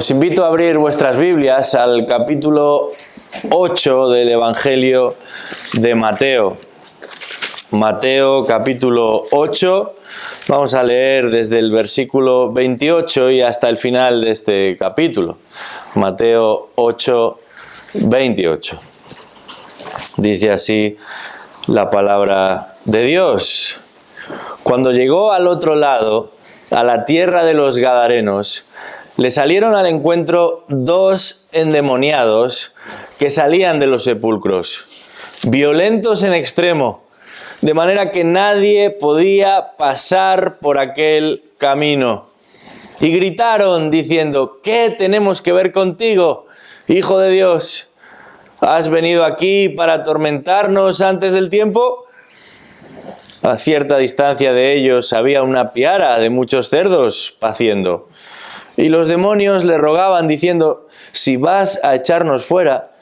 Os invito a abrir vuestras Biblias al capítulo 8 del Evangelio de Mateo. Mateo capítulo 8, vamos a leer desde el versículo 28 y hasta el final de este capítulo. Mateo 8, 28. Dice así la palabra de Dios. Cuando llegó al otro lado, a la tierra de los Gadarenos, le salieron al encuentro dos endemoniados que salían de los sepulcros, violentos en extremo, de manera que nadie podía pasar por aquel camino. Y gritaron diciendo: ¿qué tenemos que ver contigo, Hijo de Dios? ¿Has venido aquí para atormentarnos antes del tiempo? A cierta distancia de ellos había una piara de muchos cerdos paciendo. Y los demonios le rogaban diciendo: si vas a echarnos fuera,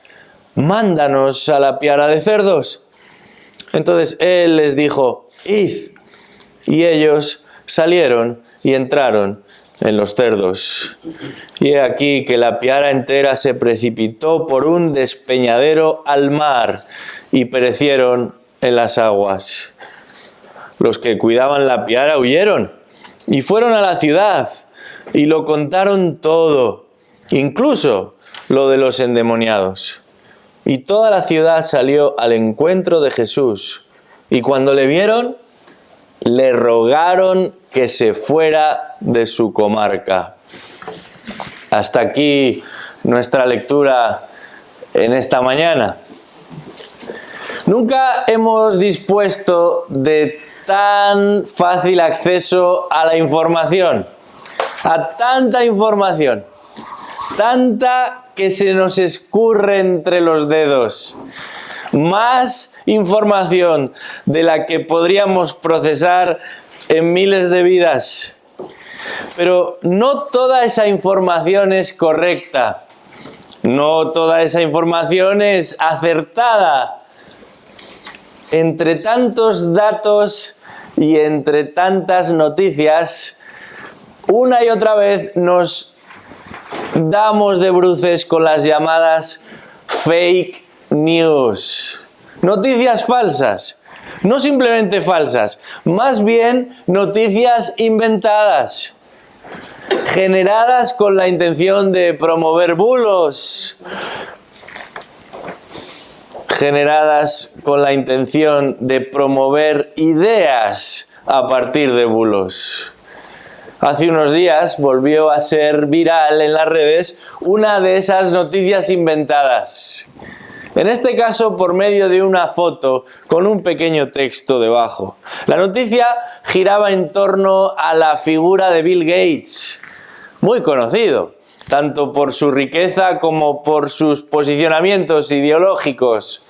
mándanos a la piara de cerdos. Entonces él les dijo: id. Y ellos salieron y entraron en los cerdos. Y he aquí que la piara entera se precipitó por un despeñadero al mar y perecieron en las aguas. Los que cuidaban la piara huyeron y fueron a la ciudad y lo contaron todo, incluso lo de los endemoniados. Y toda la ciudad salió al encuentro de Jesús, y cuando le vieron, le rogaron que se fuera de su comarca. Hasta aquí nuestra lectura en esta mañana. Nunca hemos dispuesto de tan fácil acceso a la información, a tanta información, tanta que se nos escurre entre los dedos. Más información de la que podríamos procesar en miles de vidas. Pero no toda esa información es correcta. No toda esa información es acertada. Entre tantos datos y entre tantas noticias, una y otra vez nos damos de bruces con las llamadas fake news. Noticias falsas. No simplemente falsas, más bien noticias inventadas, generadas con la intención de promover bulos, generadas con la intención de promover ideas a partir de bulos. Hace unos días volvió a ser viral en las redes una de esas noticias inventadas. En este caso, por medio de una foto con un pequeño texto debajo. La noticia giraba en torno a la figura de Bill Gates, muy conocido, tanto por su riqueza como por sus posicionamientos ideológicos.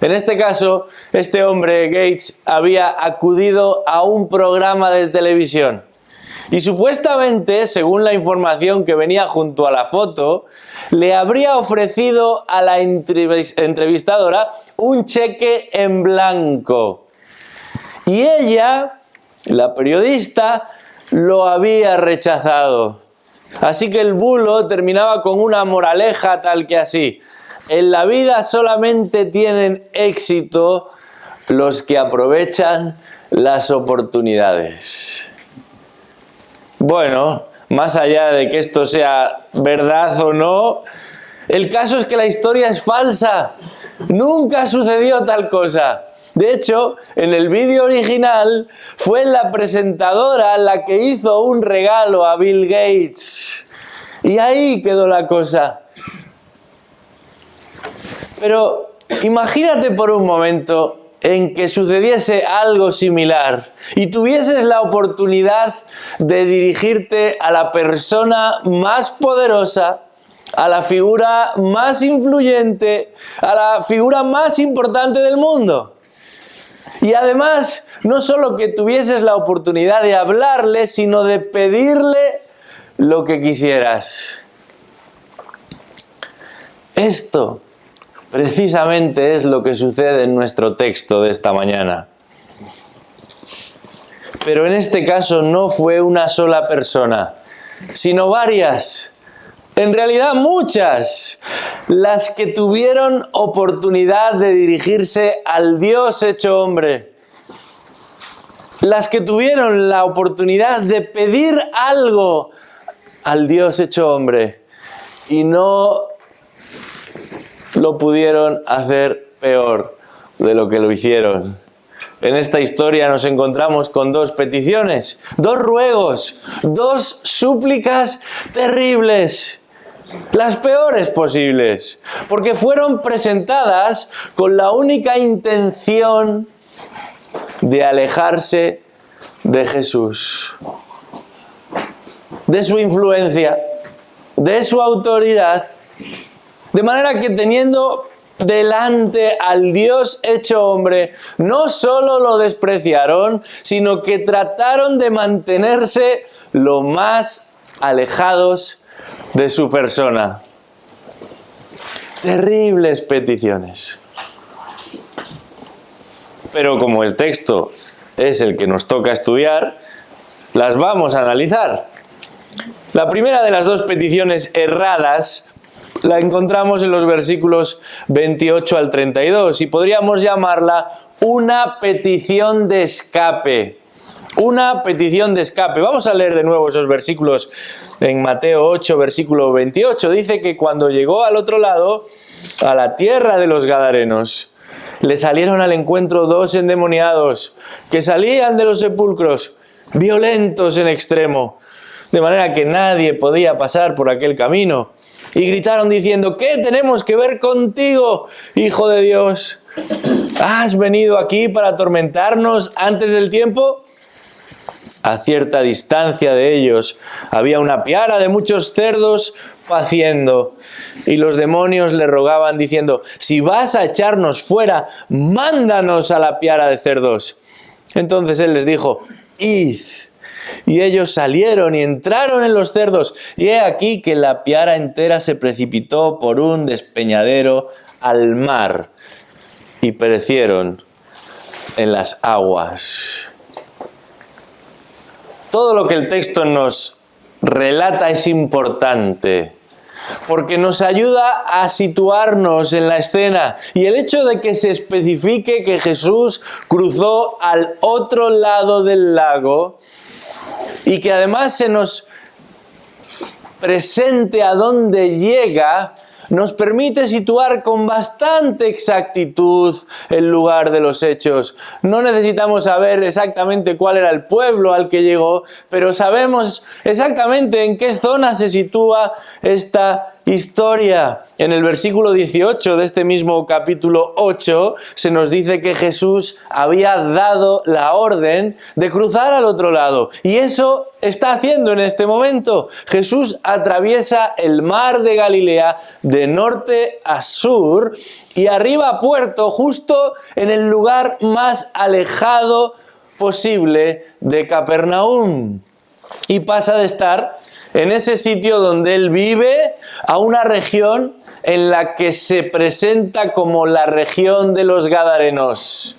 En este caso, este hombre, Gates, había acudido a un programa de televisión. Y supuestamente, según la información que venía junto a la foto, le habría ofrecido a la entrevistadora un cheque en blanco. Y ella, la periodista, lo había rechazado. Así que el bulo terminaba con una moraleja tal que así: en la vida solamente tienen éxito los que aprovechan las oportunidades. Bueno, más allá de que esto sea verdad o no, el caso es que la historia es falsa. Nunca sucedió tal cosa. De hecho, en el vídeo original fue la presentadora la que hizo un regalo a Bill Gates. Y ahí quedó la cosa. Pero imagínate por un momento en que sucediese algo similar y tuvieses la oportunidad de dirigirte a la persona más poderosa, a la figura más influyente, a la figura más importante del mundo. Y además, no solo que tuvieses la oportunidad de hablarle, sino de pedirle lo que quisieras. Esto precisamente es lo que sucede en nuestro texto de esta mañana. Pero en este caso no fue una sola persona, sino varias En realidad muchas, las que tuvieron oportunidad de dirigirse al Dios hecho hombre. Las que tuvieron la oportunidad de pedir algo al Dios hecho hombre y no lo pudieron hacer peor de lo que lo hicieron. En esta historia nos encontramos con dos peticiones, dos ruegos, dos súplicas terribles, las peores posibles, porque fueron presentadas con la única intención de alejarse de Jesús, de su influencia, de su autoridad, de manera que teniendo delante al Dios hecho hombre, no solo lo despreciaron, sino que trataron de mantenerse lo más alejados de su persona. Terribles peticiones. Pero como el texto es el que nos toca estudiar, las vamos a analizar. La primera de las dos peticiones erradas la encontramos en los versículos 28 al 32 y podríamos llamarla una petición de escape. Una petición de escape. Vamos a leer de nuevo esos versículos en Mateo 8, versículo 28. Dice que cuando llegó al otro lado, a la tierra de los Gadarenos, le salieron al encuentro dos endemoniados que salían de los sepulcros, violentos en extremo, de manera que nadie podía pasar por aquel camino. Y gritaron diciendo: ¿qué tenemos que ver contigo, Hijo de Dios? ¿Has venido aquí para atormentarnos antes del tiempo? A cierta distancia de ellos había una piara de muchos cerdos paciendo, y los demonios le rogaban diciendo: si vas a echarnos fuera, mándanos a la piara de cerdos. Entonces él les dijo: id. Y ellos salieron y entraron en los cerdos, y he aquí que la piara entera se precipitó por un despeñadero al mar, y perecieron en las aguas. Todo lo que el texto nos relata es importante, porque nos ayuda a situarnos en la escena. Y el hecho de que se especifique que Jesús cruzó al otro lado del lago, y que además se nos presente a dónde llega, nos permite situar con bastante exactitud el lugar de los hechos. No necesitamos saber exactamente cuál era el pueblo al que llegó, pero sabemos exactamente en qué zona se sitúa esta historia. En el versículo 18 de este mismo capítulo 8 se nos dice que Jesús había dado la orden de cruzar al otro lado, y eso está haciendo en este momento. Jesús atraviesa el mar de Galilea de norte a sur y arriba a puerto, justo en el lugar más alejado posible de Capernaum, y pasa de estar en ese sitio donde él vive a una región en la que se presenta como la región de los Gadarenos.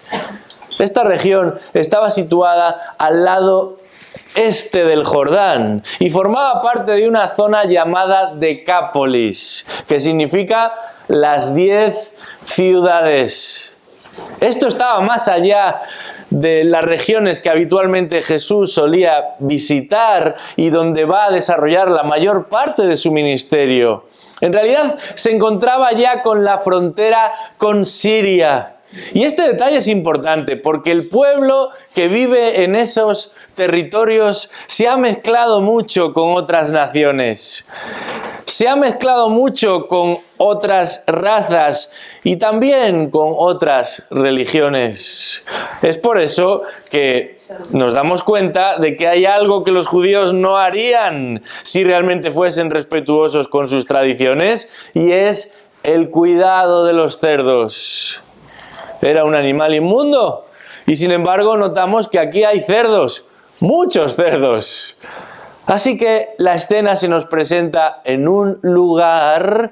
Esta región estaba situada al lado este del Jordán y formaba parte de una zona llamada Decápolis, que significa las 10 ciudades. Esto estaba más allá de las regiones que habitualmente Jesús solía visitar y donde va a desarrollar la mayor parte de su ministerio. En realidad se encontraba ya con la frontera con Siria. Y este detalle es importante porque el pueblo que vive en esos territorios se ha mezclado mucho con otras naciones. Se ha mezclado mucho con otras razas y también con otras religiones. Es por eso que nos damos cuenta de que hay algo que los judíos no harían si realmente fuesen respetuosos con sus tradiciones, y es el cuidado de los cerdos. Era un animal inmundo y sin embargo notamos que aquí hay cerdos, muchos cerdos. Así que la escena se nos presenta en un lugar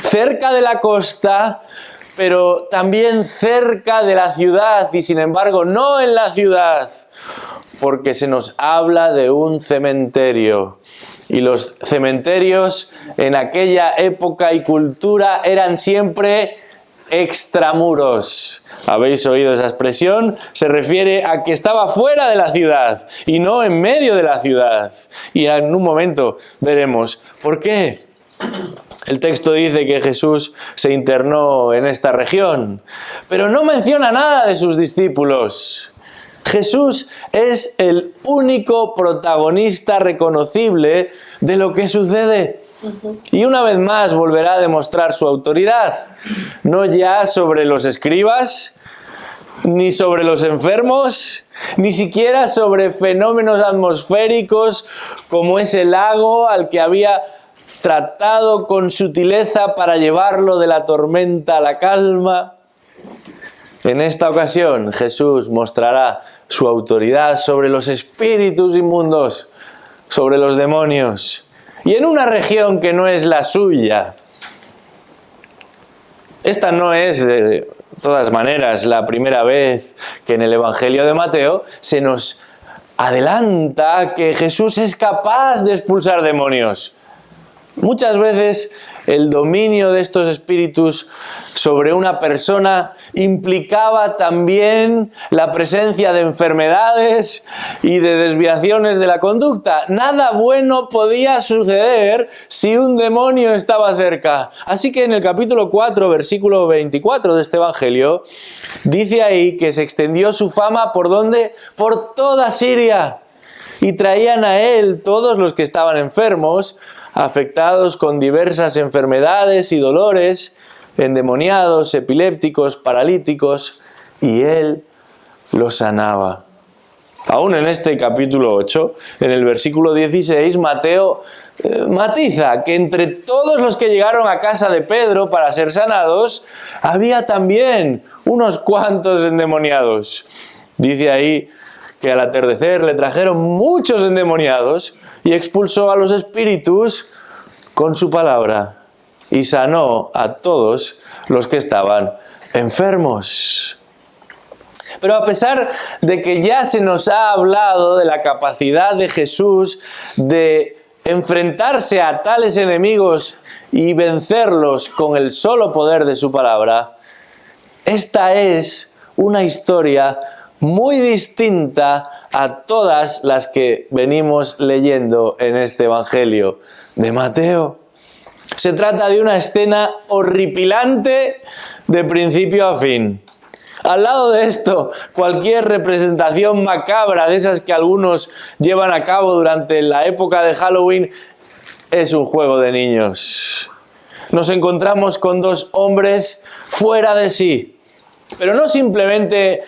cerca de la costa, pero también cerca de la ciudad, y sin embargo no en la ciudad, porque se nos habla de un cementerio. Y los cementerios en aquella época y cultura eran siempre extramuros. ¿Habéis oído esa expresión? Se refiere a que estaba fuera de la ciudad y no en medio de la ciudad. Y en un momento veremos por qué. El texto dice que Jesús se internó en esta región, pero no menciona nada de sus discípulos. Jesús es el único protagonista reconocible de lo que sucede. Y una vez más volverá a demostrar su autoridad, no ya sobre los escribas, ni sobre los enfermos, ni siquiera sobre fenómenos atmosféricos como ese lago al que había tratado con sutileza para llevarlo de la tormenta a la calma. En esta ocasión Jesús mostrará su autoridad sobre los espíritus inmundos, sobre los demonios, y en una región que no es la suya. Esta no es, de todas maneras, la primera vez que en el Evangelio de Mateo se nos adelanta que Jesús es capaz de expulsar demonios. Muchas veces el dominio de estos espíritus sobre una persona implicaba también la presencia de enfermedades y de desviaciones de la conducta. Nada bueno podía suceder si un demonio estaba cerca. Así que en el capítulo 4, versículo 24 de este Evangelio, dice ahí que se extendió su fama ¿por dónde? Por toda Siria. Y traían a él todos los que estaban enfermos, afectados con diversas enfermedades y dolores, endemoniados, epilépticos, paralíticos, y él los sanaba. Aún en este capítulo 8, en el versículo 16, Mateo matiza que entre todos los que llegaron a casa de Pedro para ser sanados, había también unos cuantos endemoniados. Dice ahí que al atardecer le trajeron muchos endemoniados y expulsó a los espíritus con su palabra y sanó a todos los que estaban enfermos. Pero a pesar de que ya se nos ha hablado de la capacidad de Jesús de enfrentarse a tales enemigos y vencerlos con el solo poder de su palabra, esta es una historia muy distinta a todas las que venimos leyendo en este Evangelio de Mateo. Se trata de una escena horripilante de principio a fin. Al lado de esto, cualquier representación macabra de esas que algunos llevan a cabo durante la época de Halloween es un juego de niños. Nos encontramos con dos hombres fuera de sí, pero no simplemente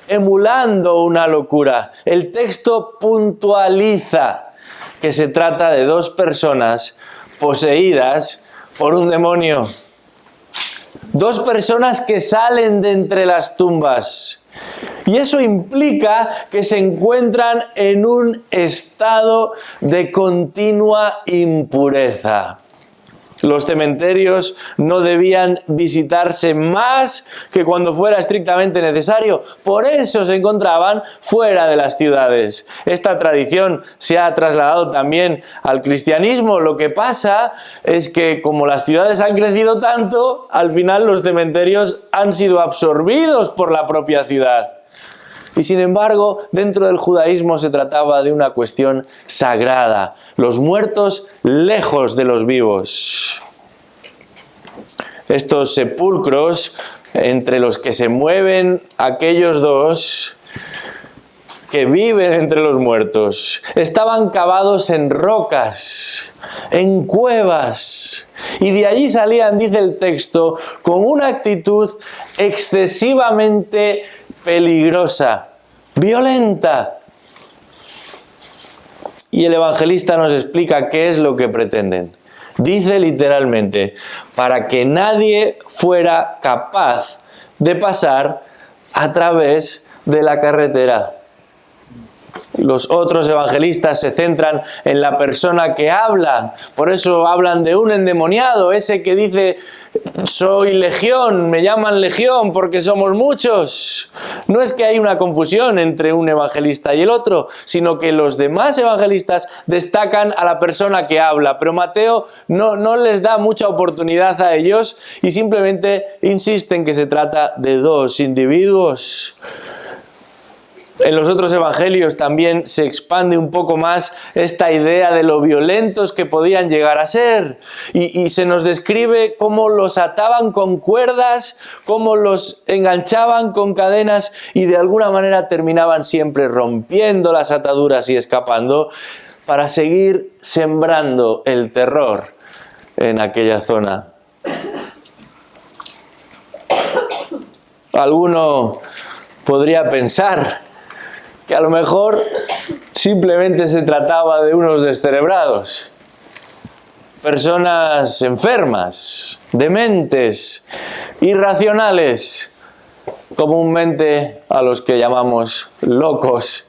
emulando una locura. El texto puntualiza que se trata de dos personas poseídas por un demonio. Dos personas que salen de entre las tumbas. Y eso implica que se encuentran en un estado de continua impureza. Los cementerios no debían visitarse más que cuando fuera estrictamente necesario. Por eso se encontraban fuera de las ciudades. Esta tradición se ha trasladado también al cristianismo. Lo que pasa es que como las ciudades han crecido tanto, al final los cementerios han sido absorbidos por la propia ciudad. Y sin embargo, dentro del judaísmo se trataba de una cuestión sagrada. Los muertos lejos de los vivos. Estos sepulcros entre los que se mueven aquellos dos que viven entre los muertos, estaban cavados en rocas, en cuevas. Y de allí salían, dice el texto, con una actitud excesivamente peligrosa, violenta. Y el evangelista nos explica qué es lo que pretenden. Dice literalmente, para que nadie fuera capaz de pasar a través de la carretera. Los otros evangelistas se centran en la persona que habla. Por eso hablan de un endemoniado, ese que dice, soy legión, me llaman legión porque somos muchos. No es que hay una confusión entre un evangelista y el otro, sino que los demás evangelistas destacan a la persona que habla, pero Mateo no les da mucha oportunidad a ellos y simplemente insiste en que se trata de dos individuos. En los otros evangelios también se expande un poco más esta idea de lo violentos que podían llegar a ser. Y se nos describe cómo los ataban con cuerdas, cómo los enganchaban con cadenas y de alguna manera terminaban siempre rompiendo las ataduras y escapando para seguir sembrando el terror en aquella zona. Alguno podría pensar que a lo mejor simplemente se trataba de unos descerebrados, personas enfermas, dementes, irracionales, comúnmente a los que llamamos locos,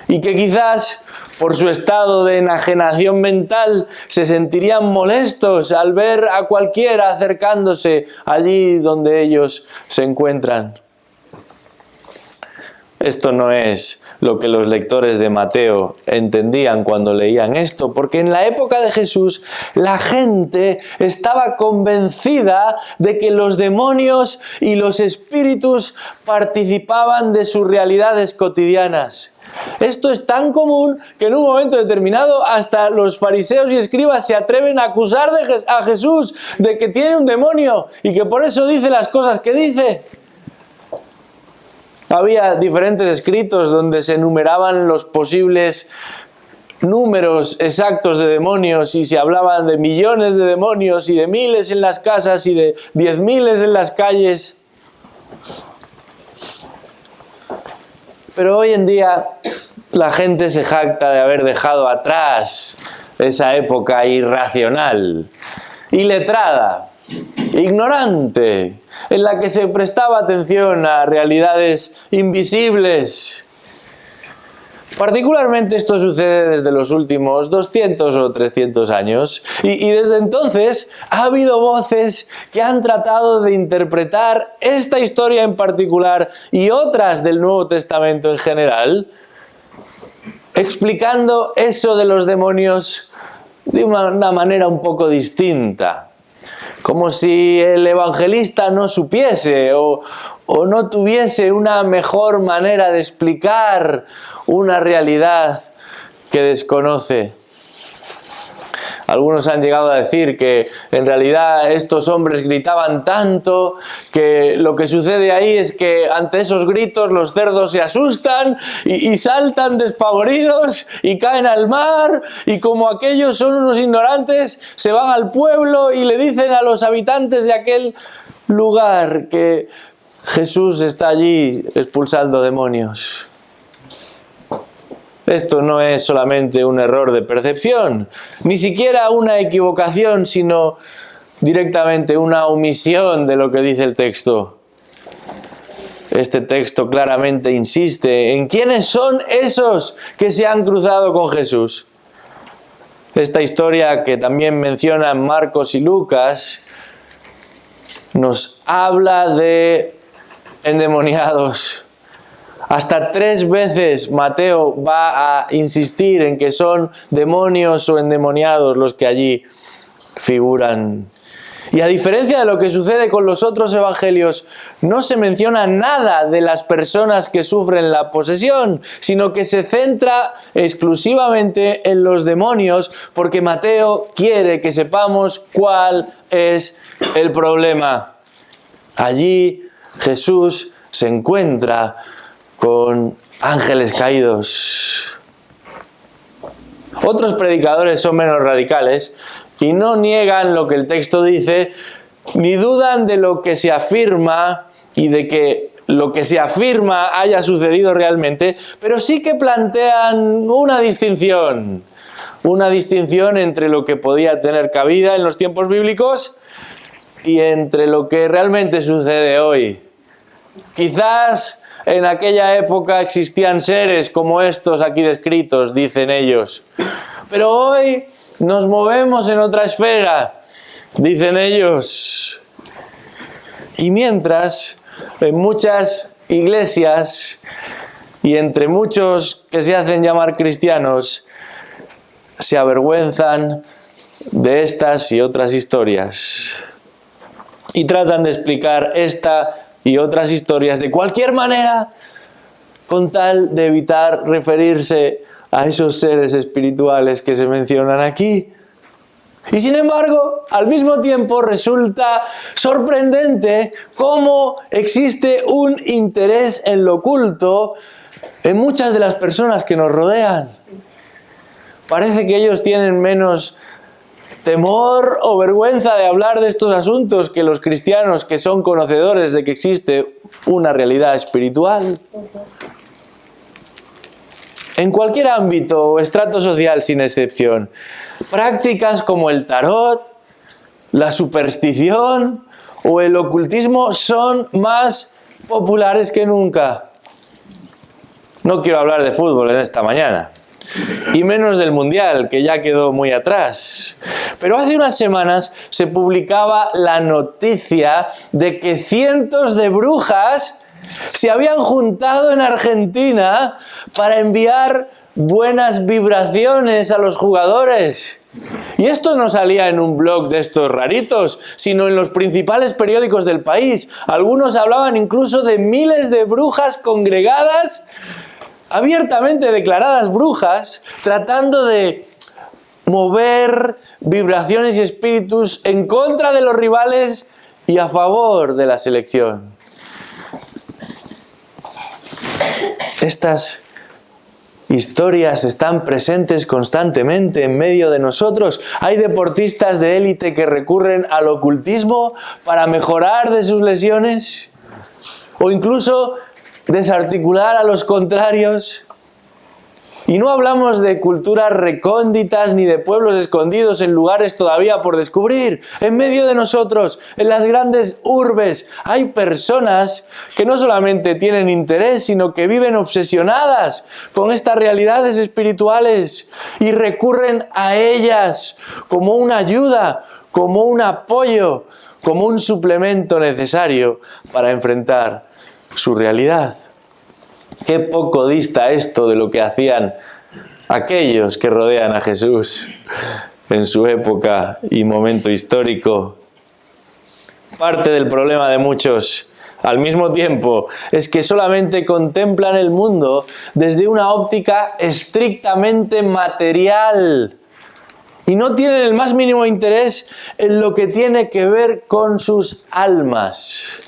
y que quizás por su estado de enajenación mental se sentirían molestos al ver a cualquiera acercándose allí donde ellos se encuentran. Esto no es lo que los lectores de Mateo entendían cuando leían esto, porque en la época de Jesús la gente estaba convencida de que los demonios y los espíritus participaban de sus realidades cotidianas. Esto es tan común que en un momento determinado hasta los fariseos y escribas se atreven a acusar a Jesús de que tiene un demonio y que por eso dice las cosas que dice. Había diferentes escritos donde se enumeraban los posibles números exactos de demonios y se hablaban de millones de demonios y de miles en las casas y de 10.000 en las calles. Pero hoy en día la gente se jacta de haber dejado atrás esa época irracional, iletrada, ignorante, en la que se prestaba atención a realidades invisibles. Particularmente esto sucede desde los últimos 200 o 300 años y desde entonces ha habido voces que han tratado de interpretar esta historia en particular y otras del Nuevo Testamento en general, explicando eso de los demonios de una manera un poco distinta. Como si el evangelista no supiese o no tuviese una mejor manera de explicar una realidad que desconoce. Algunos han llegado a decir que en realidad estos hombres gritaban tanto que lo que sucede ahí es que ante esos gritos los cerdos se asustan y saltan despavoridos y caen al mar y como aquellos son unos ignorantes se van al pueblo y le dicen a los habitantes de aquel lugar que Jesús está allí expulsando demonios. Esto no es solamente un error de percepción, ni siquiera una equivocación, sino directamente una omisión de lo que dice el texto. Este texto claramente insiste en quiénes son esos que se han cruzado con Jesús. Esta historia que también mencionan Marcos y Lucas nos habla de endemoniados. Hasta 3 veces Mateo va a insistir en que son demonios o endemoniados los que allí figuran. Y a diferencia de lo que sucede con los otros evangelios, no se menciona nada de las personas que sufren la posesión, sino que se centra exclusivamente en los demonios, porque Mateo quiere que sepamos cuál es el problema. Allí Jesús se encuentra con ángeles caídos. Otros predicadores son menos radicales y no niegan lo que el texto dice, ni dudan de lo que se afirma y de que lo que se afirma haya sucedido realmente, pero sí que plantean una distinción entre lo que podía tener cabida en los tiempos bíblicos y entre lo que realmente sucede hoy. Quizás en aquella época existían seres como estos aquí descritos, dicen ellos. Pero hoy nos movemos en otra esfera, dicen ellos. Y mientras, en muchas iglesias y entre muchos que se hacen llamar cristianos se avergüenzan de estas y otras historias y tratan de explicar esta y otras historias de cualquier manera con tal de evitar referirse a esos seres espirituales que se mencionan aquí. Y sin embargo, al mismo tiempo resulta sorprendente cómo existe un interés en lo oculto en muchas de las personas que nos rodean. Parece que ellos tienen menos temor o vergüenza de hablar de estos asuntos que los cristianos que son conocedores de que existe una realidad espiritual. En cualquier ámbito o estrato social sin excepción, prácticas como el tarot, la superstición o el ocultismo son más populares que nunca. No quiero hablar de fútbol en esta mañana, y menos del Mundial, que ya quedó muy atrás. Pero hace unas semanas se publicaba la noticia de que cientos de brujas se habían juntado en Argentina para enviar buenas vibraciones a los jugadores. Y esto no salía en un blog de estos raritos, sino en los principales periódicos del país. Algunos hablaban incluso de miles de brujas congregadas, abiertamente declaradas brujas, tratando de mover vibraciones y espíritus en contra de los rivales y a favor de la selección. Estas historias están presentes constantemente en medio de nosotros. Hay deportistas de élite que recurren al ocultismo para mejorar de sus lesiones o incluso desarticular a los contrarios. Y no hablamos de culturas recónditas ni de pueblos escondidos en lugares todavía por descubrir. En medio de nosotros, en las grandes urbes, hay personas que no solamente tienen interés, sino que viven obsesionadas con estas realidades espirituales y recurren a ellas como una ayuda, como un apoyo, como un suplemento necesario para enfrentar su realidad. Qué poco dista esto de lo que hacían aquellos que rodean a Jesús en su época y momento histórico. Parte del problema de muchos, al mismo tiempo, es que solamente contemplan el mundo desde una óptica estrictamente material y no tienen el más mínimo interés en lo que tiene que ver con sus almas,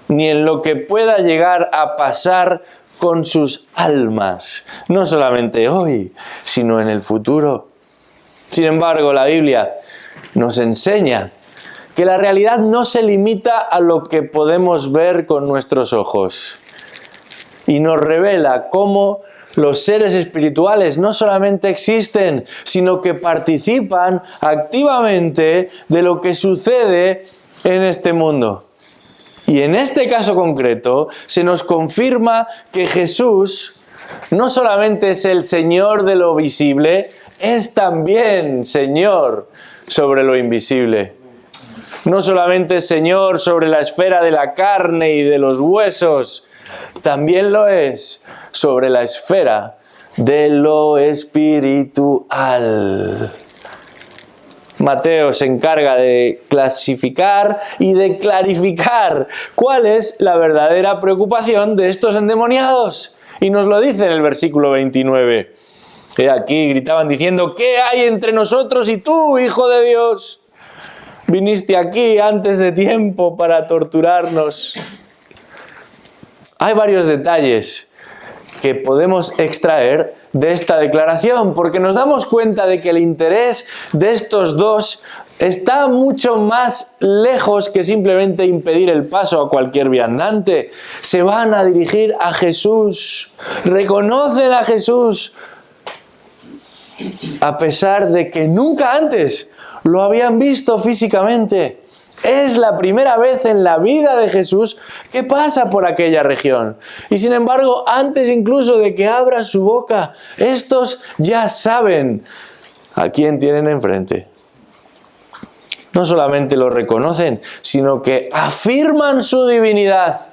ni en lo que pueda llegar a pasar con sus almas, no solamente hoy, sino en el futuro. Sin embargo, la Biblia nos enseña que la realidad no se limita a lo que podemos ver con nuestros ojos y nos revela cómo los seres espirituales no solamente existen, sino que participan activamente de lo que sucede en este mundo. Y en este caso concreto se nos confirma que Jesús no solamente es el Señor de lo visible, es también Señor sobre lo invisible. No solamente es Señor sobre la esfera de la carne y de los huesos, también lo es sobre la esfera de lo espiritual. Mateo se encarga de clasificar y de clarificar cuál es la verdadera preocupación de estos endemoniados. Y nos lo dice en el versículo 29. He aquí gritaban diciendo: ¿qué hay entre nosotros y tú, Hijo de Dios? Viniste aquí antes de tiempo para torturarnos. Hay varios detalles que podemos extraer de esta declaración, porque nos damos cuenta de que el interés de estos dos está mucho más lejos que simplemente impedir el paso a cualquier viandante. Se van a dirigir a Jesús, reconocen a Jesús, a pesar de que nunca antes lo habían visto físicamente. Es la primera vez en la vida de Jesús que pasa por aquella región. Y sin embargo, antes incluso de que abra su boca, estos ya saben a quién tienen enfrente. No solamente lo reconocen, sino que afirman su divinidad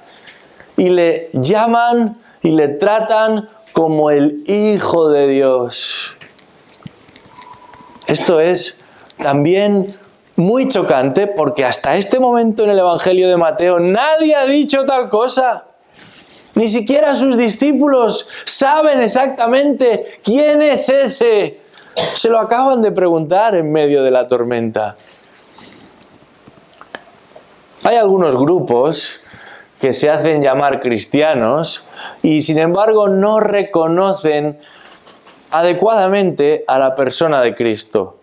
y le llaman y le tratan como el Hijo de Dios. Esto es también muy chocante porque hasta este momento en el Evangelio de Mateo nadie ha dicho tal cosa. Ni siquiera sus discípulos saben exactamente quién es ese. Se lo acaban de preguntar en medio de la tormenta. Hay algunos grupos que se hacen llamar cristianos y sin embargo no reconocen adecuadamente a la persona de Cristo.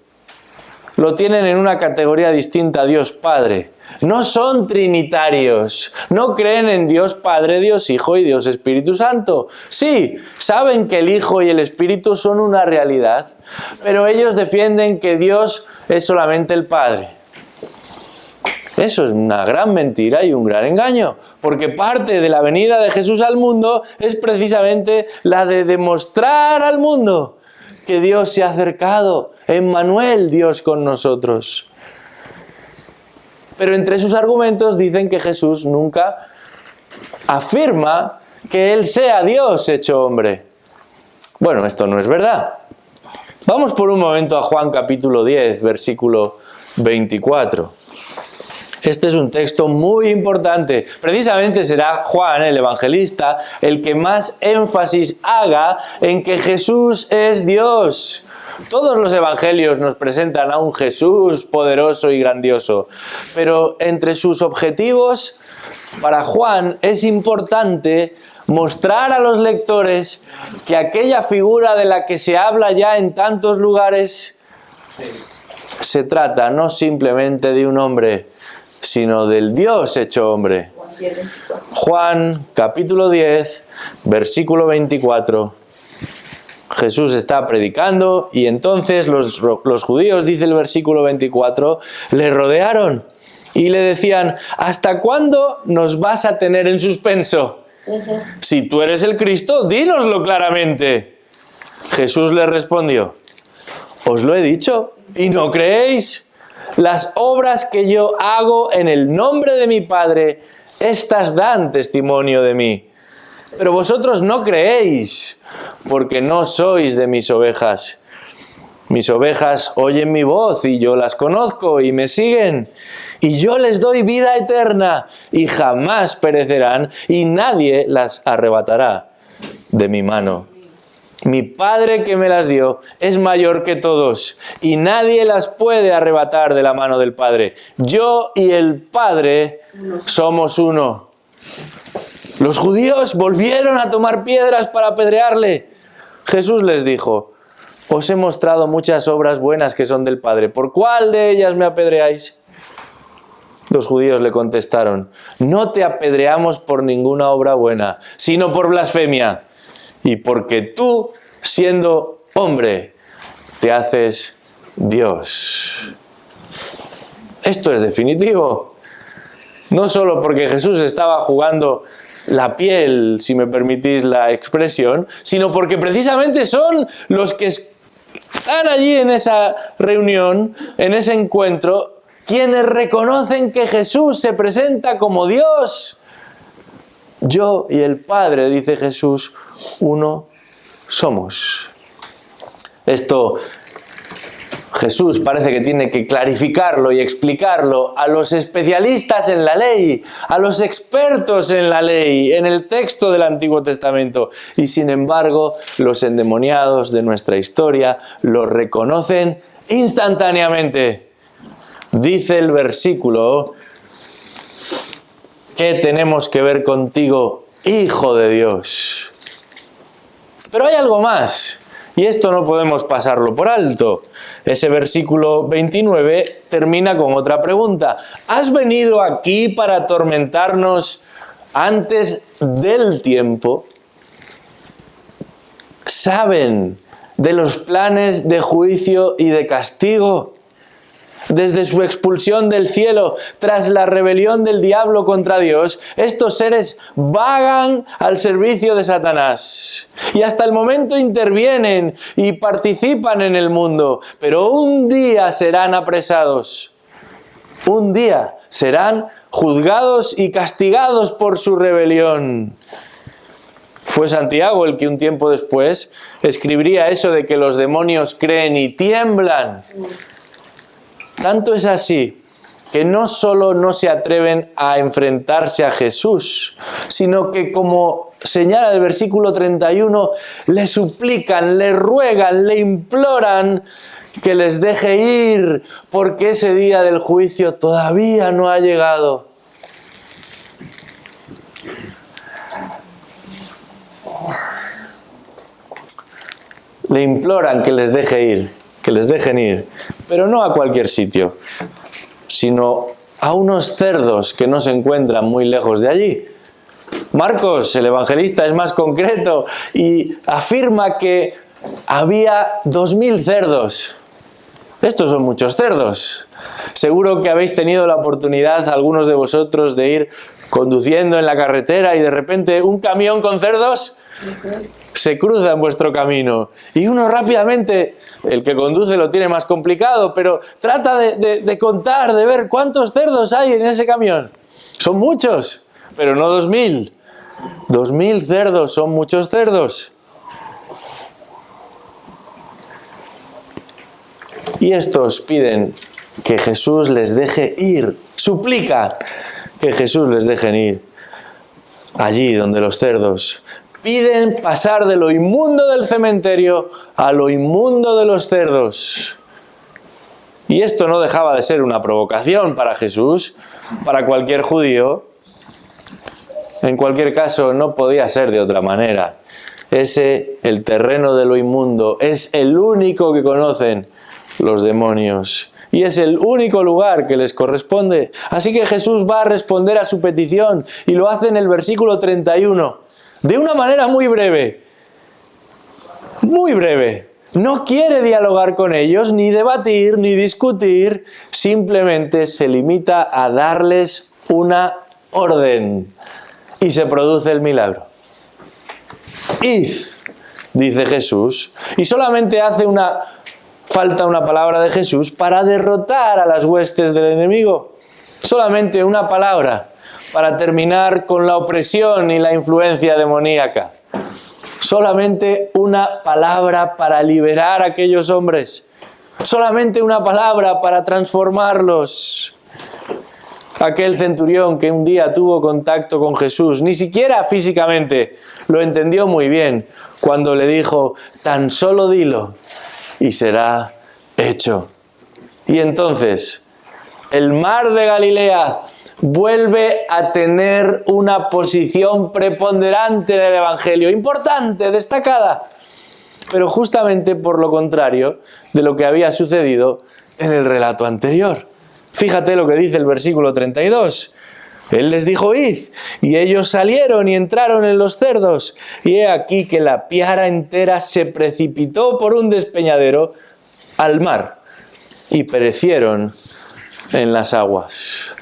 Lo tienen en una categoría distinta a Dios Padre. No son trinitarios, no creen en Dios Padre, Dios Hijo y Dios Espíritu Santo. Sí, saben que el Hijo y el Espíritu son una realidad, pero ellos defienden que Dios es solamente el Padre. Eso es una gran mentira y un gran engaño, porque parte de la venida de Jesús al mundo es precisamente la de demostrar al mundo que Dios se ha acercado, Emmanuel, Dios con nosotros. Pero entre sus argumentos dicen que Jesús nunca afirma que Él sea Dios hecho hombre. Bueno, esto no es verdad. Vamos por un momento a Juan capítulo 10, versículo 24. Este es un texto muy importante. Precisamente será Juan, el evangelista, el que más énfasis haga en que Jesús es Dios. Todos los evangelios nos presentan a un Jesús poderoso y grandioso, pero entre sus objetivos, para Juan es importante mostrar a los lectores que aquella figura de la que se habla ya en tantos lugares se trata no simplemente de un hombre, sino del Dios hecho hombre. Juan capítulo 10, versículo 24. Jesús está predicando y entonces los judíos, dice el versículo 24, le rodearon y le decían: ¿hasta cuándo nos vas a tener en suspenso? Si tú eres el Cristo, dínoslo claramente. Jesús le respondió: os lo he dicho y no creéis. Las obras que yo hago en el nombre de mi Padre, estas dan testimonio de mí. Pero vosotros no creéis, porque no sois de mis ovejas. Mis ovejas oyen mi voz y yo las conozco y me siguen. Y yo les doy vida eterna y jamás perecerán y nadie las arrebatará de mi mano. Mi Padre que me las dio es mayor que todos y nadie las puede arrebatar de la mano del Padre. Yo y el Padre somos uno. Los judíos volvieron a tomar piedras para apedrearle. Jesús les dijo: os he mostrado muchas obras buenas que son del Padre. ¿Por cuál de ellas me apedreáis? Los judíos le contestaron: no te apedreamos por ninguna obra buena, sino por blasfemia. Y porque tú, siendo hombre, te haces Dios. Esto es definitivo. No solo porque Jesús estaba jugando la piel, si me permitís la expresión, sino porque precisamente son los que están allí en esa reunión, en ese encuentro, quienes reconocen que Jesús se presenta como Dios. Yo y el Padre, dice Jesús, uno somos. Esto Jesús parece que tiene que clarificarlo y explicarlo a los especialistas en la ley, a los expertos en la ley, en el texto del Antiguo Testamento. Y sin embargo, los endemoniados de nuestra historia lo reconocen instantáneamente. Dice el versículo: ¿qué tenemos que ver contigo, Hijo de Dios? Pero hay algo más, y esto no podemos pasarlo por alto. Ese versículo 29 termina con otra pregunta. ¿Has venido aquí para atormentarnos antes del tiempo? ¿Saben de los planes de juicio y de castigo? Desde su expulsión del cielo, tras la rebelión del diablo contra Dios, estos seres vagan al servicio de Satanás. Y hasta el momento intervienen y participan en el mundo, pero un día serán apresados. Un día serán juzgados y castigados por su rebelión. Fue Santiago el que un tiempo después escribiría eso de que los demonios creen y tiemblan. Tanto es así que no solo no se atreven a enfrentarse a Jesús, sino que, como señala el versículo 31, le suplican, le ruegan, le imploran que les deje ir, porque ese día del juicio todavía no ha llegado. Le imploran que les deje ir, que les dejen ir, pero no a cualquier sitio, sino a unos cerdos que no se encuentran muy lejos de allí. Marcos, el evangelista, es más concreto y afirma que había 2000 cerdos. Estos son muchos cerdos. Seguro que habéis tenido la oportunidad, algunos de vosotros, de ir conduciendo en la carretera y de repente un camión con cerdos se cruza en vuestro camino y uno rápidamente, el que conduce lo tiene más complicado, pero trata de contar, de ver cuántos cerdos hay en ese camión. Son muchos, pero no 2000. 2000 cerdos, son muchos cerdos. Y estos piden que Jesús les deje ir, suplican que Jesús les deje ir allí donde los cerdos. Piden pasar de lo inmundo del cementerio a lo inmundo de los cerdos. Y esto no dejaba de ser una provocación para Jesús, para cualquier judío. En cualquier caso, no podía ser de otra manera. El terreno de lo inmundo, es el único que conocen los demonios. Y es el único lugar que les corresponde. Así que Jesús va a responder a su petición y lo hace en el versículo 31. De una manera muy breve. Muy breve. No quiere dialogar con ellos, ni debatir, ni discutir. Simplemente se limita a darles una orden. Y se produce el milagro. Id, dice Jesús. Y solamente falta una palabra de Jesús para derrotar a las huestes del enemigo. Solamente una palabra para terminar con la opresión y la influencia demoníaca. Solamente una palabra para liberar a aquellos hombres. Solamente una palabra para transformarlos. Aquel centurión que un día tuvo contacto con Jesús, ni siquiera físicamente, lo entendió muy bien cuando le dijo: tan solo dilo y será hecho. Y entonces, el mar de Galilea vuelve a tener una posición preponderante en el Evangelio, importante, destacada, pero justamente por lo contrario de lo que había sucedido en el relato anterior. Fíjate lo que dice el versículo 32. Él les dijo: id, y ellos salieron y entraron en los cerdos, y he aquí que la piara entera se precipitó por un despeñadero al mar, y perecieron en las aguas.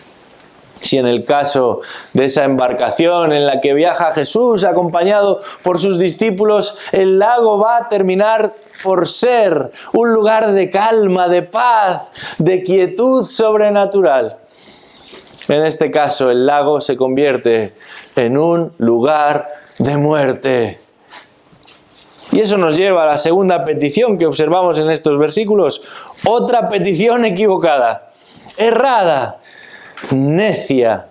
Si en el caso de esa embarcación en la que viaja Jesús acompañado por sus discípulos, el lago va a terminar por ser un lugar de calma, de paz, de quietud sobrenatural. En este caso, el lago se convierte en un lugar de muerte. Y eso nos lleva a la segunda petición que observamos en estos versículos. Otra petición equivocada, errada, necia,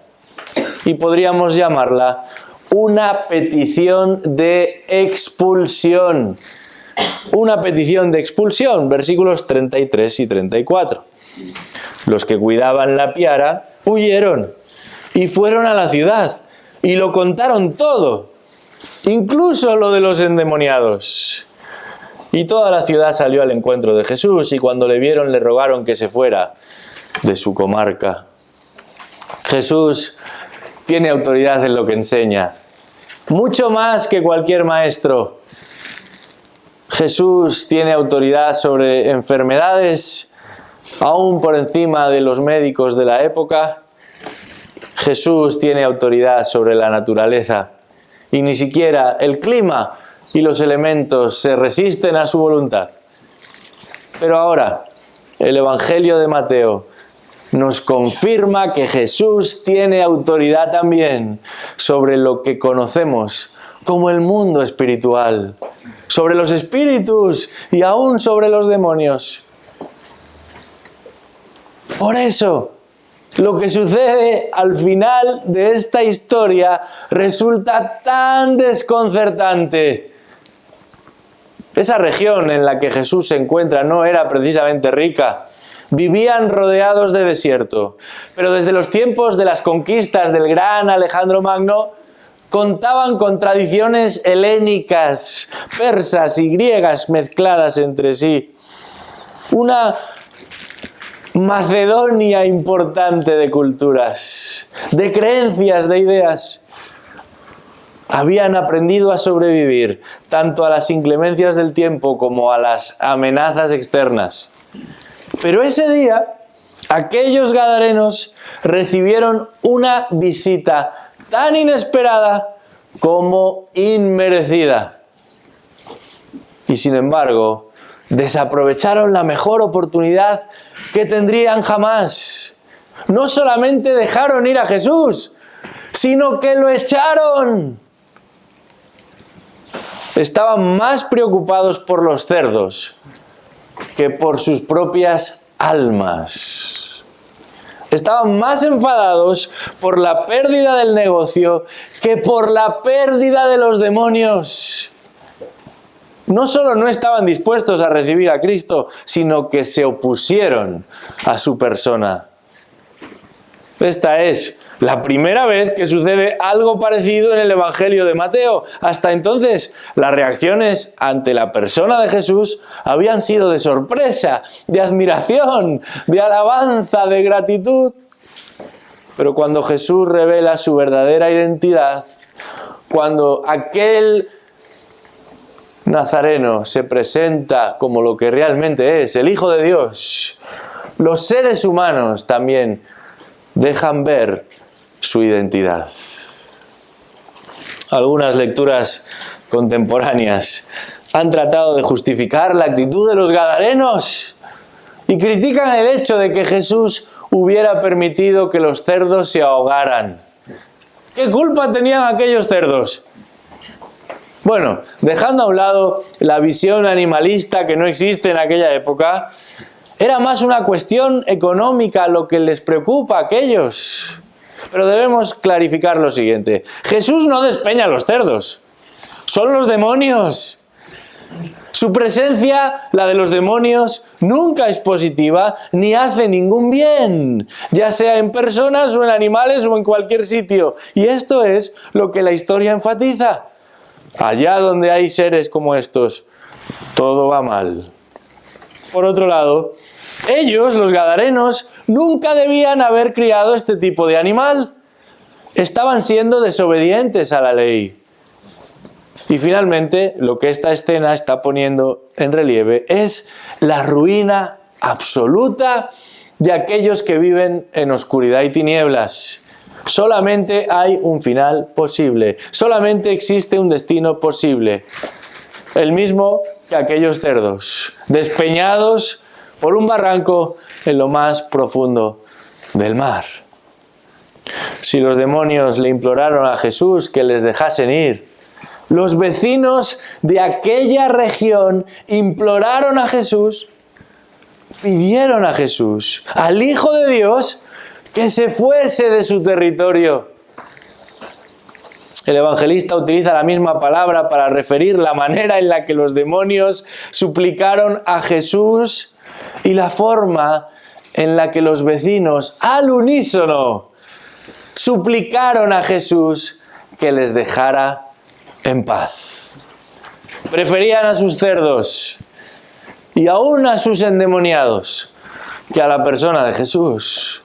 y podríamos llamarla una petición de expulsión. Una petición de expulsión, versículos 33 y 34. Los que cuidaban la piara huyeron y fueron a la ciudad y lo contaron todo, incluso lo de los endemoniados. Y toda la ciudad salió al encuentro de Jesús, y cuando le vieron le rogaron que se fuera de su comarca. Jesús tiene autoridad en lo que enseña, mucho más que cualquier maestro. Jesús tiene autoridad sobre enfermedades, aún por encima de los médicos de la época. Jesús tiene autoridad sobre la naturaleza, y ni siquiera el clima y los elementos se resisten a su voluntad. Pero ahora, el Evangelio de Mateo nos confirma que Jesús tiene autoridad también sobre lo que conocemos como el mundo espiritual, sobre los espíritus y aún sobre los demonios. Por eso, lo que sucede al final de esta historia resulta tan desconcertante. Esa región en la que Jesús se encuentra no era precisamente rica. Vivían rodeados de desierto. Pero desde los tiempos de las conquistas del gran Alejandro Magno, contaban con tradiciones helénicas, persas y griegas mezcladas entre sí. Una Macedonia importante de culturas, de creencias, de ideas. Habían aprendido a sobrevivir tanto a las inclemencias del tiempo como a las amenazas externas. Pero ese día, aquellos gadarenos recibieron una visita tan inesperada como inmerecida. Y sin embargo, desaprovecharon la mejor oportunidad que tendrían jamás. No solamente dejaron ir a Jesús, sino que lo echaron. Estaban más preocupados por los cerdos que por sus propias almas. Estaban más enfadados por la pérdida del negocio que por la pérdida de los demonios. No solo no estaban dispuestos a recibir a Cristo, sino que se opusieron a su persona. Esta es la primera vez que sucede algo parecido en el Evangelio de Mateo. Hasta entonces, las reacciones ante la persona de Jesús habían sido de sorpresa, de admiración, de alabanza, de gratitud. Pero cuando Jesús revela su verdadera identidad, cuando aquel Nazareno se presenta como lo que realmente es, el Hijo de Dios, los seres humanos también dejan ver su identidad. Algunas lecturas contemporáneas han tratado de justificar la actitud de los gadarenos y critican el hecho de que Jesús hubiera permitido que los cerdos se ahogaran. ¿Qué culpa tenían aquellos cerdos? Bueno, dejando a un lado la visión animalista que no existe en aquella época, era más una cuestión económica lo que les preocupa a aquellos. Pero debemos clarificar lo siguiente. Jesús no despeña a los cerdos. Son los demonios. Su presencia, la de los demonios, nunca es positiva ni hace ningún bien, ya sea en personas o en animales o en cualquier sitio. Y esto es lo que la historia enfatiza. Allá donde hay seres como estos, todo va mal. Por otro lado, ellos, los gadarenos, nunca debían haber criado este tipo de animal. Estaban siendo desobedientes a la ley. Y finalmente, lo que esta escena está poniendo en relieve es la ruina absoluta de aquellos que viven en oscuridad y tinieblas. Solamente hay un final posible, solamente existe un destino posible. El mismo que aquellos cerdos, despeñados por un barranco en lo más profundo del mar. Si los demonios le imploraron a Jesús que les dejasen ir, los vecinos de aquella región imploraron a Jesús, pidieron a Jesús, al Hijo de Dios, que se fuese de su territorio. El evangelista utiliza la misma palabra para referir la manera en la que los demonios suplicaron a Jesús y la forma en la que los vecinos, al unísono, suplicaron a Jesús que les dejara en paz. Preferían a sus cerdos y aún a sus endemoniados que a la persona de Jesús.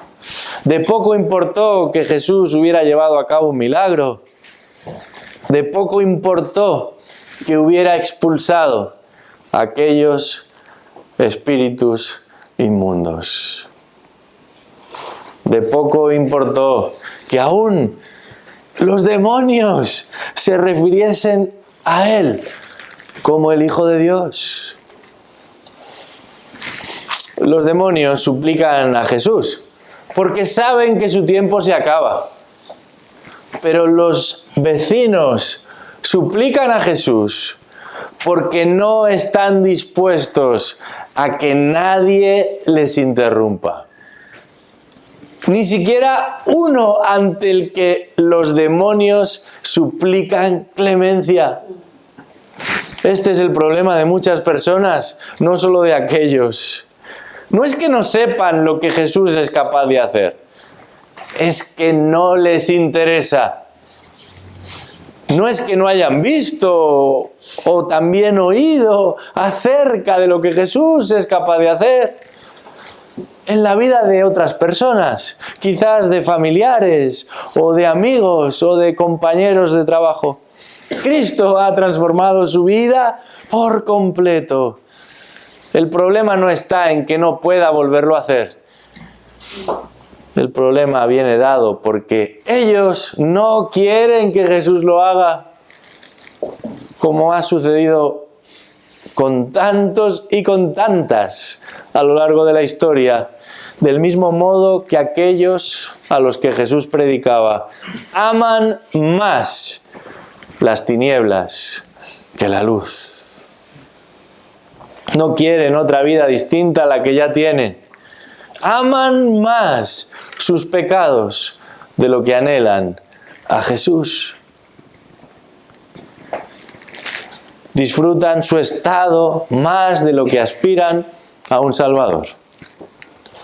De poco importó que Jesús hubiera llevado a cabo un milagro. De poco importó que hubiera expulsado a aquellos espíritus inmundos. De poco importó que aún los demonios se refiriesen a Él como el Hijo de Dios. Los demonios suplican a Jesús, porque saben que su tiempo se acaba. Pero los vecinos suplican a Jesús porque no están dispuestos a que nadie les interrumpa. Ni siquiera uno ante el que los demonios suplican clemencia. Este es el problema de muchas personas, no solo de aquellos. No es que no sepan lo que Jesús es capaz de hacer, es que no les interesa. No es que no hayan visto o también oído acerca de lo que Jesús es capaz de hacer en la vida de otras personas, quizás de familiares o de amigos o de compañeros de trabajo. Cristo ha transformado su vida por completo. El problema no está en que no pueda volverlo a hacer. El problema viene dado porque ellos no quieren que Jesús lo haga, como ha sucedido con tantos y con tantas a lo largo de la historia, del mismo modo que aquellos a los que Jesús predicaba aman más las tinieblas que la luz. No quieren otra vida distinta a la que ya tienen. Aman más sus pecados de lo que anhelan a Jesús. Disfrutan su estado más de lo que aspiran a un Salvador.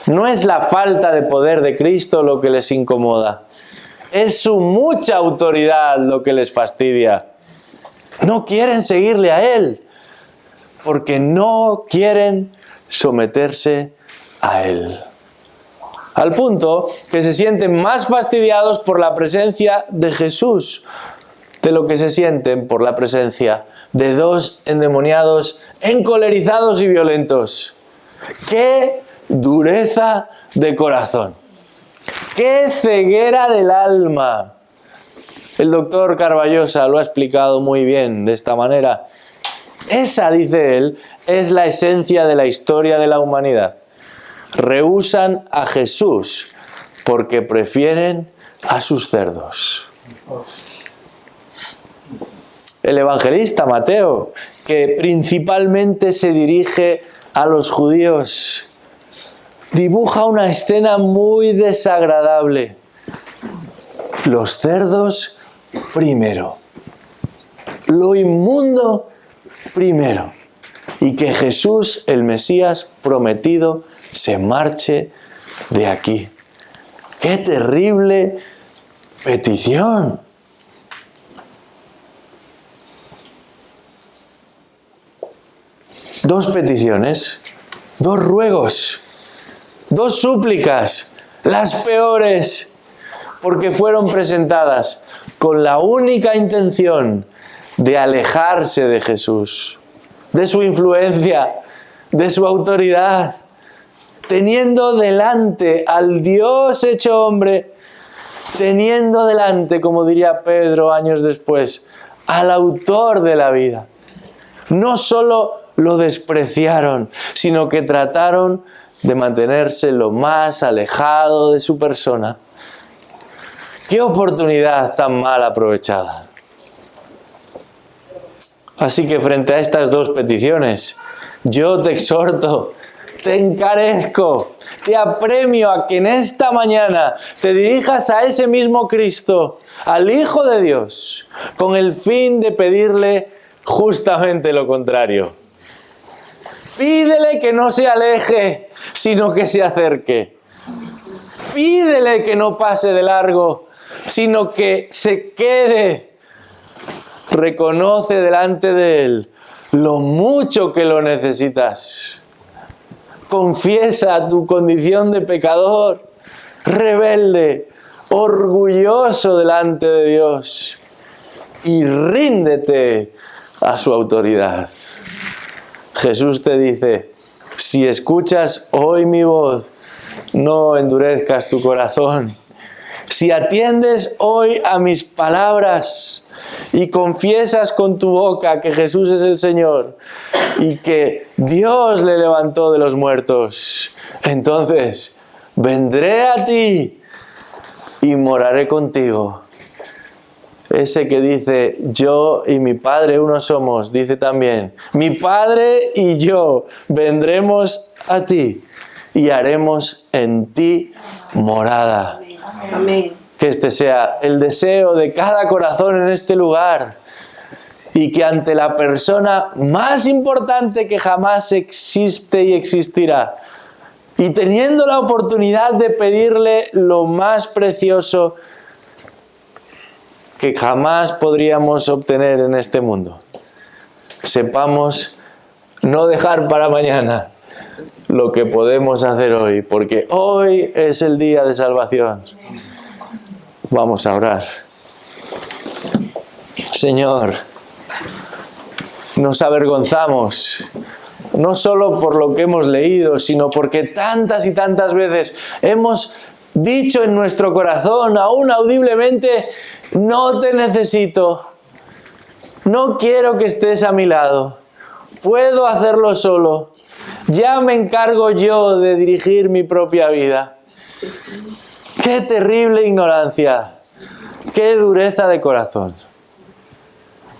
No es la falta de poder de Cristo lo que les incomoda, es su mucha autoridad lo que les fastidia. No quieren seguirle a Él, porque no quieren someterse a Él. Al punto que se sienten más fastidiados por la presencia de Jesús de lo que se sienten por la presencia de dos endemoniados encolerizados y violentos. ¡Qué dureza de corazón! ¡Qué ceguera del alma! El doctor Carballosa lo ha explicado muy bien de esta manera. Esa, dice él, es la esencia de la historia de la humanidad. Rehúsan a Jesús porque prefieren a sus cerdos. El evangelista Mateo, que principalmente se dirige a los judíos, dibuja una escena muy desagradable. Los cerdos primero, lo inmundo primero, y que Jesús, el Mesías prometido, se marche de aquí. ¡Qué terrible petición! Dos peticiones, dos ruegos, dos súplicas, las peores, porque fueron presentadas con la única intención de alejarse de Jesús, de su influencia, de su autoridad, teniendo delante al Dios hecho hombre, teniendo delante, como diría Pedro años después, al autor de la vida. No solo lo despreciaron, sino que trataron de mantenerse lo más alejado de su persona. ¡Qué oportunidad tan mal aprovechada! Así que frente a estas dos peticiones, yo te exhorto, te encarezco, te apremio a que en esta mañana te dirijas a ese mismo Cristo, al Hijo de Dios, con el fin de pedirle justamente lo contrario. Pídele que no se aleje, sino que se acerque. Pídele que no pase de largo, sino que se quede. Reconoce delante de Él lo mucho que lo necesitas. Confiesa tu condición de pecador, rebelde, orgulloso delante de Dios y ríndete a su autoridad. Jesús te dice, si escuchas hoy mi voz, no endurezcas tu corazón. Si atiendes hoy a mis palabras y confiesas con tu boca que Jesús es el Señor y que Dios le levantó de los muertos, entonces vendré a ti y moraré contigo. Ese que dice, yo y mi Padre uno somos, dice también, mi Padre y yo vendremos a ti y haremos en ti morada. Amén. Que este sea el deseo de cada corazón en este lugar y que ante la persona más importante que jamás existe y existirá, y teniendo la oportunidad de pedirle lo más precioso que jamás podríamos obtener en este mundo, sepamos no dejar para mañana lo que podemos hacer hoy, porque hoy es el día de salvación. Vamos a orar. Señor, nos avergonzamos, no solo por lo que hemos leído, sino porque tantas y tantas veces hemos dicho en nuestro corazón, aún audiblemente, no te necesito, no quiero que estés a mi lado, puedo hacerlo solo, ya me encargo yo de dirigir mi propia vida. ¡Qué terrible ignorancia! ¡Qué dureza de corazón!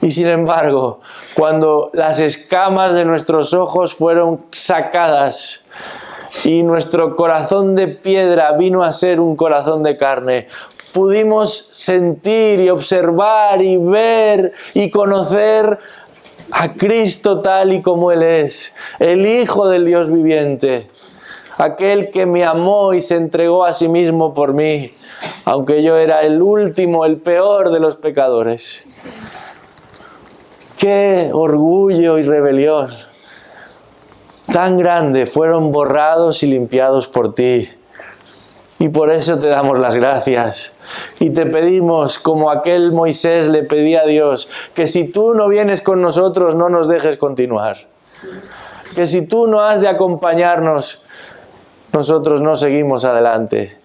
Y sin embargo, cuando las escamas de nuestros ojos fueron sacadas y nuestro corazón de piedra vino a ser un corazón de carne, pudimos sentir y observar y ver y conocer a Cristo tal y como Él es, el Hijo del Dios viviente, aquel que me amó y se entregó a sí mismo por mí, aunque yo era el último, el peor de los pecadores. ¡Qué orgullo y rebelión tan grande! Fueron borrados y limpiados por ti. Y por eso te damos las gracias. Y te pedimos, como aquel Moisés le pedía a Dios, que si tú no vienes con nosotros, no nos dejes continuar. Que si tú no has de acompañarnos, nosotros no seguimos adelante.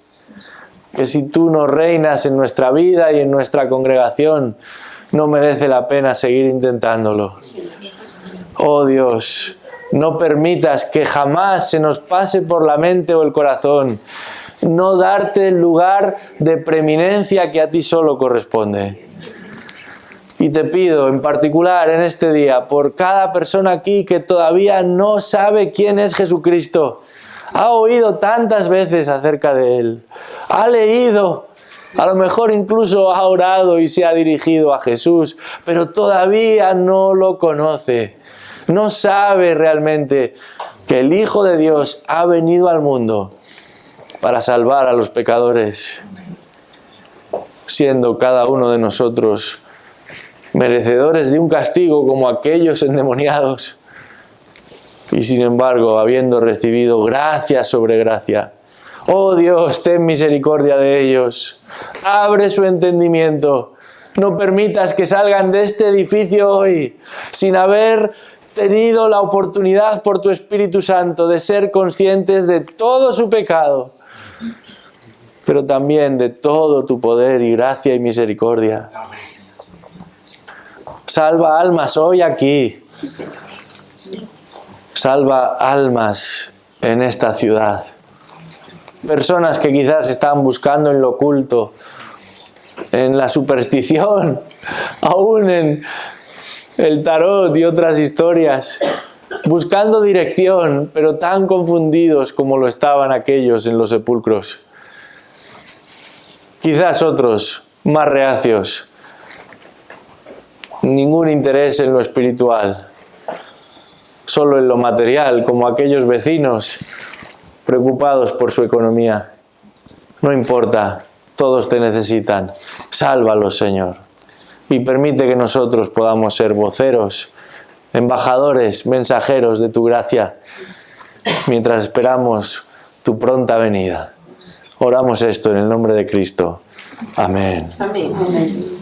Que si tú no reinas en nuestra vida y en nuestra congregación, no merece la pena seguir intentándolo. Oh Dios, no permitas que jamás se nos pase por la mente o el corazón no darte el lugar de preeminencia que a ti solo corresponde. Y te pido en particular en este día por cada persona aquí que todavía no sabe quién es Jesucristo. Ha oído tantas veces acerca de Él. Ha leído, a lo mejor incluso ha orado y se ha dirigido a Jesús, pero todavía no lo conoce. No sabe realmente que el Hijo de Dios ha venido al mundo para salvar a los pecadores, siendo cada uno de nosotros merecedores de un castigo como aquellos endemoniados, y sin embargo, habiendo recibido gracia sobre gracia. Oh Dios, ten misericordia de ellos, abre su entendimiento, no permitas que salgan de este edificio hoy sin haber tenido la oportunidad por tu Espíritu Santo de ser conscientes de todo su pecado, pero también de todo tu poder y gracia y misericordia. Salva almas hoy aquí. Salva almas en esta ciudad. Personas que quizás están buscando en lo oculto, en la superstición, aún en el tarot y otras historias, buscando dirección, pero tan confundidos como lo estaban aquellos en los sepulcros. Quizás otros más reacios, ningún interés en lo espiritual, solo en lo material, como aquellos vecinos preocupados por su economía. No importa, todos te necesitan. Sálvalos, Señor, y permite que nosotros podamos ser voceros, embajadores, mensajeros de tu gracia, mientras esperamos tu pronta venida. Oramos esto en el nombre de Cristo. Amén. Amén.